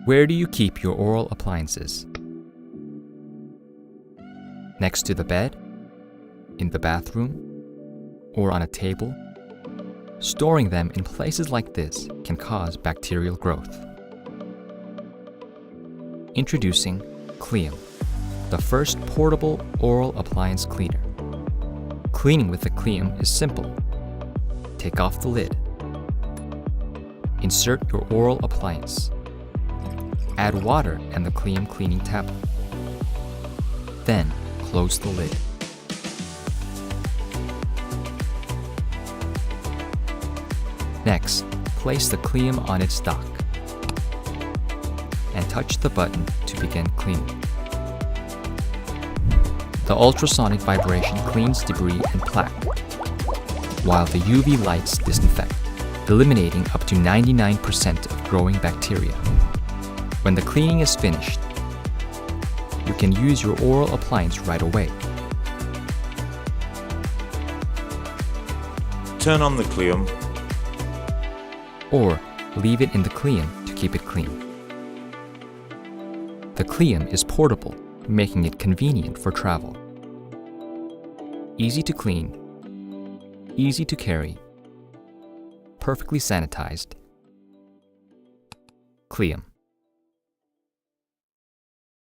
Where do you keep your oral appliances? Next to the bed? In the bathroom? Or on a table? Storing them in places like this can cause bacterial growth. Introducing Clium, the first portable oral appliance cleaner. Cleaning with the Clium is simple. Take off the lid. Insert your oral appliance. Add water and the Clium cleaning tablet. Then close the lid. Next, place the Clium on its dock and touch the button to begin cleaning. The ultrasonic vibration cleans debris and plaque, while the UV lights disinfect, eliminating up to 99% of growing bacteria. When the cleaning is finished, you can use your oral appliance right away. Turn on the Clium. Or leave it in the Clium to keep it clean. The Clium is portable, making it convenient for travel. Easy to clean, easy to carry, perfectly sanitized. Clium.